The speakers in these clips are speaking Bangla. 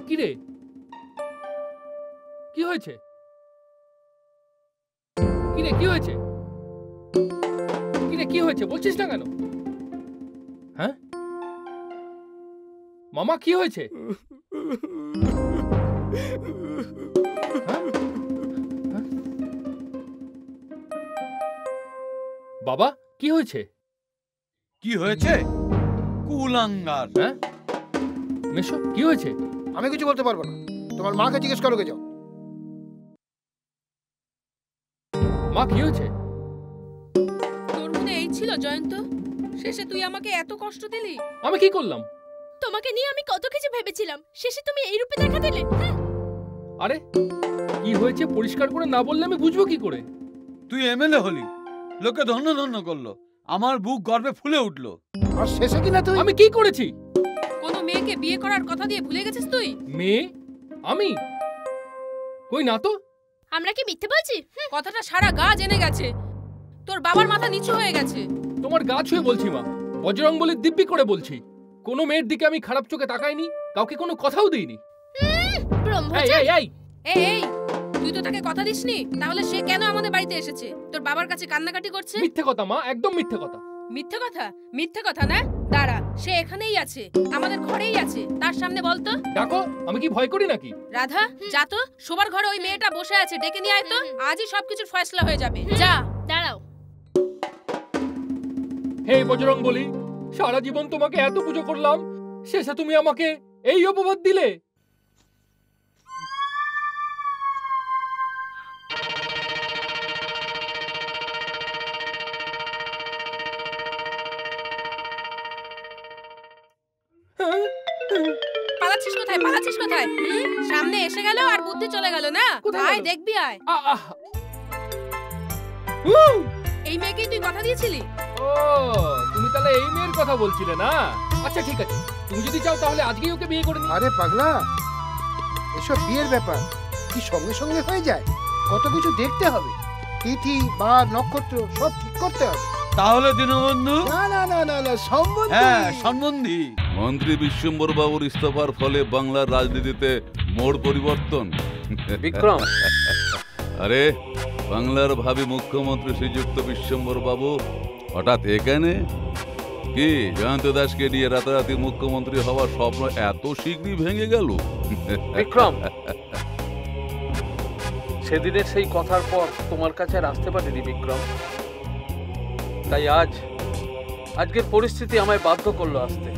কি রে, কি হয়েছে? কি রে, কি হয়েছে? কি রে, কি হয়েছে বলছিস না কেন? হ্যাঁ মামা, কি হয়েছে? বাবা, কি হয়েছে? কি হয়েছে? কুলাঙ্গার। হ্যাঁ মেশো, কি হয়েছে? আমি কিছু বলতে পারবো না, তোমার মাকে জিজ্ঞেস করো। যাও। মা, কি হয়েছে? তোর মনে এই ছিল জয়ন্ত? শেষে তুই আমাকে এত কষ্ট দিলি। আমি কি করলাম? তোমাকে নিয়ে আমি কত কিছু ভেবেছিলাম, শেষে তুমি এই রূপে দেখা দিলে। আরে কি হয়েছে পরিষ্কার করে না বললে আমি বুঝবো কি করে? তুই এমএলএ হলি, লোকে ধন্য ধন্য করলো, আমার বুক গর্বে ফুলে উঠলো। আর শেষে কিনা তুই? আমি কি করেছি? কোন মেয়েকে বিয়ে করার কথা দিয়ে ভুলে গেছিস তুই? মেয়ে? আমি কই না তো। আমরা কি মিথ্যে বলছি? কথাটা সারা গা জেনে গেছে, তোর বাবার মাথা নিচু হয়ে গেছে। তোমার গা ছুঁয়ে বলছি মা, বজরং বলি দিব্যি করে বলছি, কোনো মেয়ের দিকে আমি খারাপ চোখে তাকাইনি, কাউকে কোনো কথাও দিইনি। এই তুই তো তাকে কথা দিসনি, তাহলে সে কেন আমাদের বাড়িতে এসেছে? তোর বাবার কাছে কান্নাকাটি করছে? মিথ্যে কথা মা, একদম মিথ্যে কথা। মিথ্যে কথা? মিথ্যে কথা না, দাঁড়া, সে এখানেই আছে, আমাদের ঘরেই আছে, তার সামনে বলতো। ডাকো, আমি কি ভয় করি নাকি? রাধা, যা তো, শোবার ঘরে ওই মেয়েটা বসে আছে, ডেকে নিয়ে আয় তো, আজই সবকিছুর ফয়সলা হয়ে যাবে। যা। দাঁড়াও। হে বজরং বলি, সারা জীবন তোমাকে এত পুজো করলাম, শেষে তুমি আমাকে এই অপবাদ দিলে। পালাচ্ছিস কোথায়? পালাচ্ছিস কোথায়? সামনে এসে গেল আর বুদ্ধি চলে গেল না? আয় দেখবি, আয়। এই মেয়েকেই তুই কথা দিয়েছিলি? ও, তুমি তাহলে এই মেয়ের কথা বলছিলে না? আচ্ছা ঠিক আছে, তুমি যদি চাও তাহলে আজকেই ওকে বিয়ে করে নি। আরে পাগলা, এসব বিয়ের ব্যাপার কি সঙ্গে সঙ্গে হয়ে যায়? কত কিছু দেখতে হবে, তিথি বার নক্ষত্র সব ঠিক করতে হবে। তাহলে দীনবন্ধু? না না না না না, সম্বন্ধী। হ্যাঁ, সম্বন্ধী। মন্ত্রী বিশ্বম্বর বাবুর ইস্তফার ফলে বাংলার রাজনীতিতে মোড় পরিবর্তন। বিক্রম। আরে বাংলার ভাবি মুখ্যমন্ত্রী শ্রীযুক্ত বিশ্বম্বর বাবু হঠাৎ এখানে? কি জয়ন্ত দাসকে নিয়ে রাতারাতি মুখ্যমন্ত্রী হওয়ার স্বপ্ন এত শীঘ্রই ভেঙে গেল? বিক্রম, সেদিনের সেই কথার পর তোমার কাছে আর আসতে পারিনি বিক্রম, তাই আজকের পরিস্থিতি আমায় বাধ্য করলো আসতে।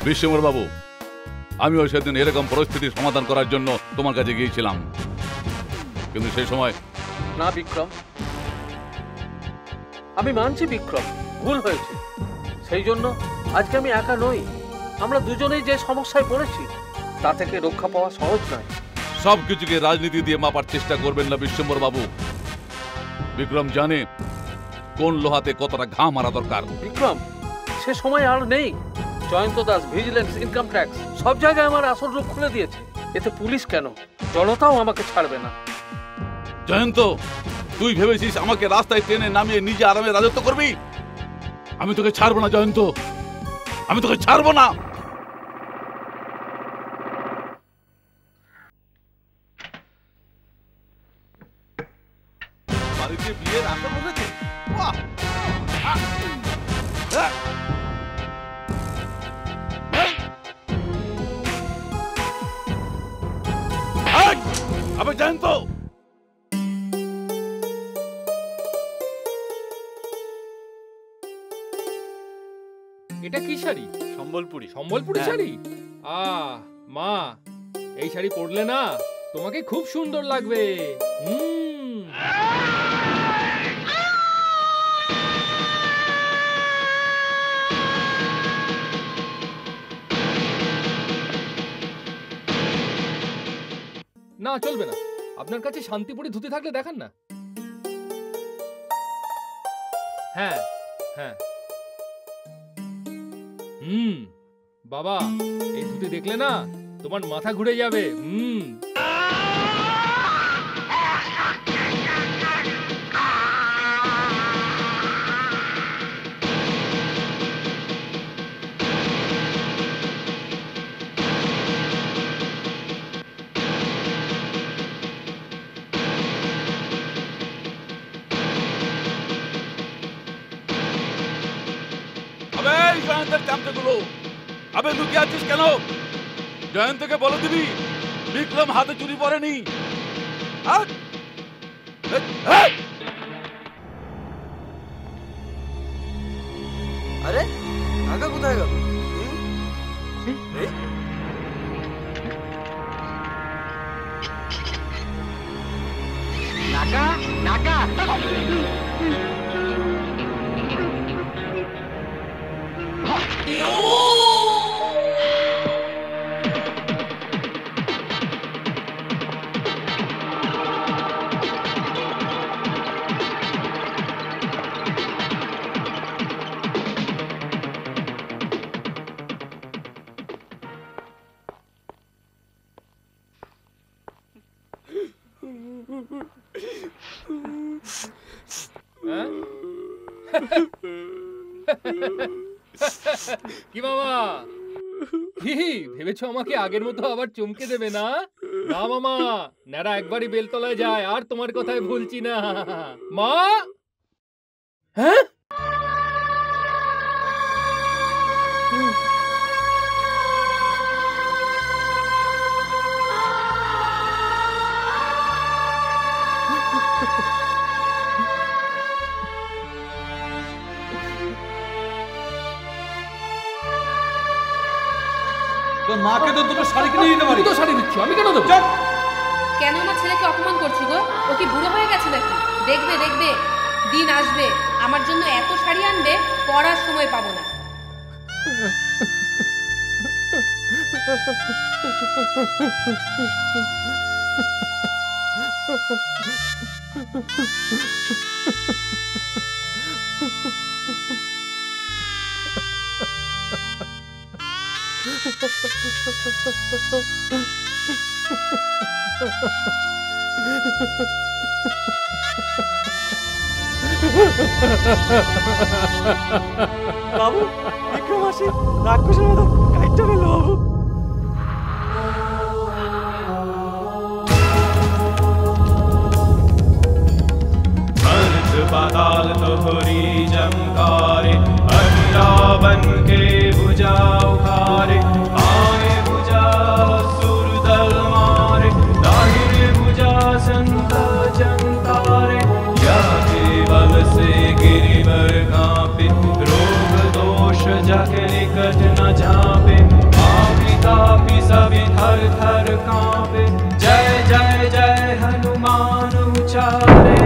বিশ্বম্বর বাবু, আমিও সেদিন এরকম পরিস্থিতির সমাধান করার জন্য তোমার কাছে গিয়েছিলাম, কিন্তু সেই সময়। না বিক্রম, আমি মানছি বিক্রম, ভুল হয়েছে, সেই জন্য আজকে আমি একা নই, আমরা দুজনেই যে সমস্যায় পড়েছি তা থেকে রক্ষা পাওয়া সহজ নয়। সবকিছুকে রাজনীতি দিয়ে মাপার চেষ্টা করবেন না বিশ্বম্বর বাবু। বিক্রম জানে কোন লোহাতে কতটা ঘা মারা দরকার। বিক্রম, সে সময় আর নেই। Jayanta Das, vigilance, income tax সব জায়গায় আমার আসল রূপ খুলে দিয়েছে, এতে পুলিশ কেন জনতাও আমাকে ছাড়বে না। জয়ন্ত, তুই ভেবেছিস আমাকে রাস্তায় টেনে নামিয়ে নিজে আরামে রাজত্ব করবি? আমি তোকে ছাড়বো না জয়ন্ত, আমি তোকে ছাড়বো না। বাড়িতে বিয়ের আসর বসেছে। বাহ! আবে জয়ন্ত, এটা কি শাড়ি? সম্বলপুরি। সম্বলপুরি শাড়ি? মা, এই শাড়ি পরলে না তোমাকে খুব সুন্দর লাগবে। না চলবে না, আপনার কাছে শান্তিপুরি ধুতি থাকলে দেখান না। হ্যাঁ হ্যাঁ, বাবা এই ধুতি দেখলে না তোমার মাথা ঘুরে যাবে। জয়ন্তের চামচাগুলো। আবে লুকিয়ে আছিস কেন? জয়ন্তকে বলে দিবি বিক্রম হাতে চুরি পড়েনি। আরে নাগা কোথায় গেল? নাগা নাগা কি মামা, কি ভেবেছো আমাকে আগের মতো আবার চমকে দেবে না? না মামা, ন্যাড়া একবারই বেলতলায় যায় আর তোমার কথায় ভুলছি না। মা, হ্যাঁ তোর মাকে তো দুটো শাড়ি কিনে দিতে পারি। তো শাড়ি দিচ্ছ, আমি কেন দেবো? কেন আমার ছেলেকে অপমান করছো গো? ও কি বুড়ো হয়ে গেছে নাকি? দেখবে দেখবে দিন আসবে আমার জন্য এত শাড়ি আনবে পরার সময় পাবো না। বাবু বিক্রম আসি রাক্ষসের মতো কাইটটা ফেললো বাবু। पाताल तोहरी जमकारे अहिरावन के भुजा उखारे आए भुजा सुरदल मारे दाहिने भुजा संत जंतारे या केवल से गिरिवर कांपे रोग दोष जाके निकट न झापे आपी तापी सभी थर थर कांपे जय जय जय हनुमान उचारे।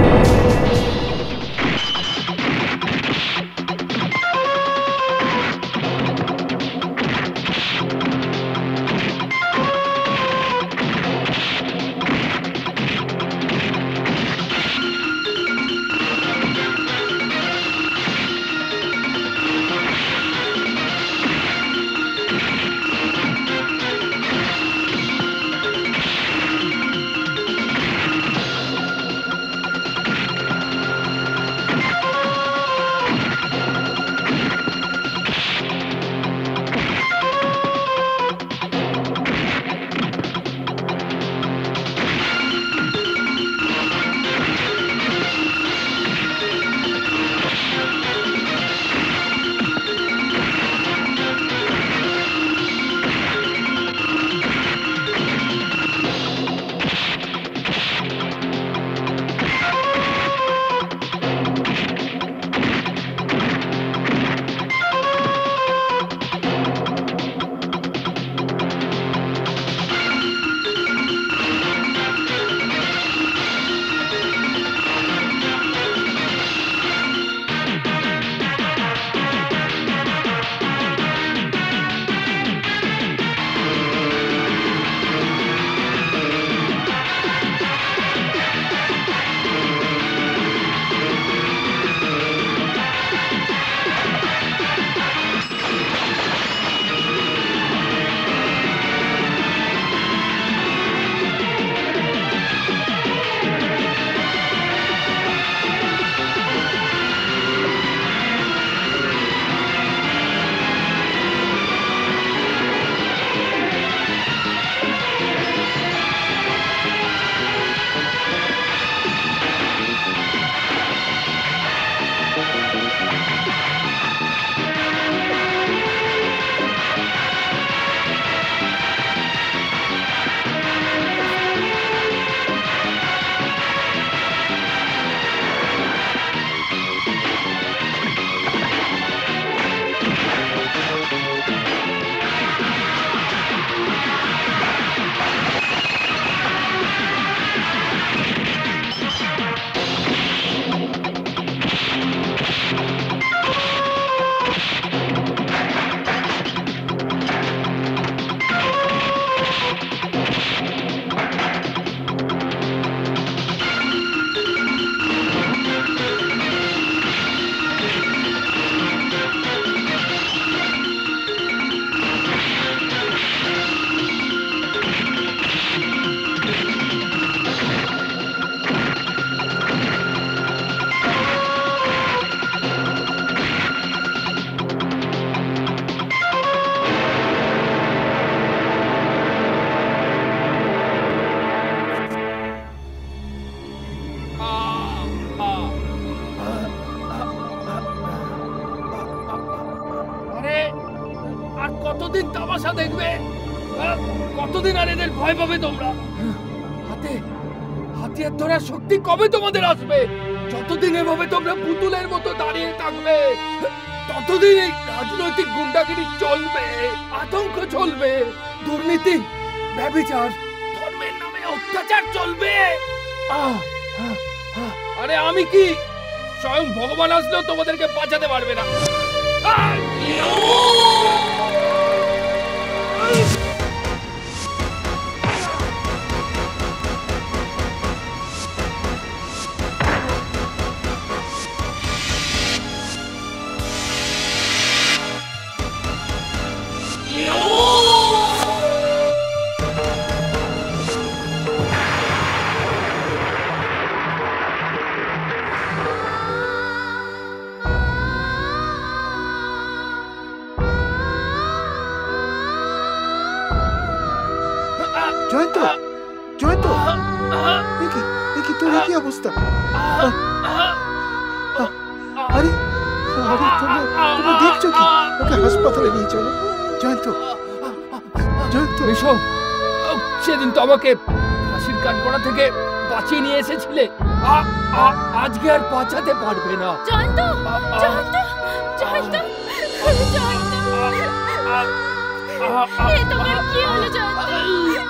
কতদিন তামাশা দেখবে? কতদিন আর এদের ভয় পাবে তোমরা? হাতে হাতিয়ার ধরার শক্তি কবে তোমাদের আসবে? যতদিন এভাবে তোমরা পুতুলের মতো দাঁড়িয়ে থাকবে ততদিন এই রাজনৈতিক গুন্ডাগিরি চলবে, আতঙ্ক চলবে, দুর্নীতি, ব্যভিচার, ধর্মের নামে অত্যাচার চলবে। আরে আমি কি স্বয়ং ভগবান আসলেও তোমাদেরকে বাঁচাতে পারবে না। জয়ন্ত, জয়ন্ত, দেখি তোর কি অবস্থা? আরে আরে তোমরা দেখছো কি? ওকে হাসপাতালে নিয়ে চলো। জয়ন্ত, জয়ন্ত এসো। সেদিন তো আমাকে ফাঁসির কাঠগড়া থেকে বাঁচিয়ে নিয়ে এসেছিলে, আজকে আর বাঁচাতে পারবে না। জয়ন্ত, জয়ন্ত, জয়ন্ত, জয়ন্ত, এ তোমার কি হলো জয়ন্ত?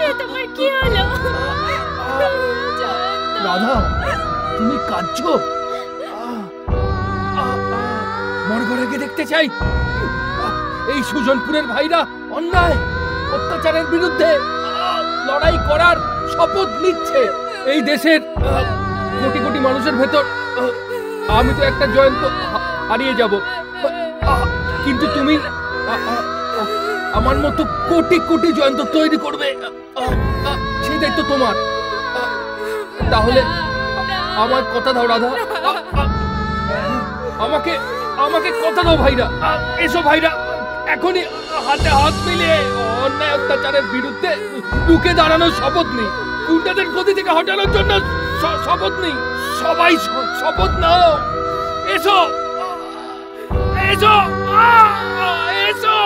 এ তোমার কি হলো? রাধা, তুমি কাঁদছো? মরঘরে গিয়ে দেখতে চাই। এই সুজনপুরের ভাইরা অন্যায় অত্যাচারের বিরুদ্ধে লড়াই করার শপথ নিচ্ছে। এই দেশের কোটি কোটি মানুষের ভেতর আমি তো একটা জয়ন্ত হারিয়ে যাব, কিন্তু তুমি আমার মতো কোটি কোটি জয়ন্ত তৈরি করবে, সেই দায়িত্ব তোমার। তাহলে আমার কথা দাও রাধা, আমাকে আমাকে কথা দাও ভাইরা। এসো ভাইরা, এখনই হাতে হাত মিলিয়ে অন্যায় অত্যাচারের বিরুদ্ধে রুখে দাঁড়ানোর শপথ নেই, গুন্ডাদের গদি থেকে হটানোর জন্য শপথ নেই। সবাই শপথ নাও। এসো, এসো, এসো।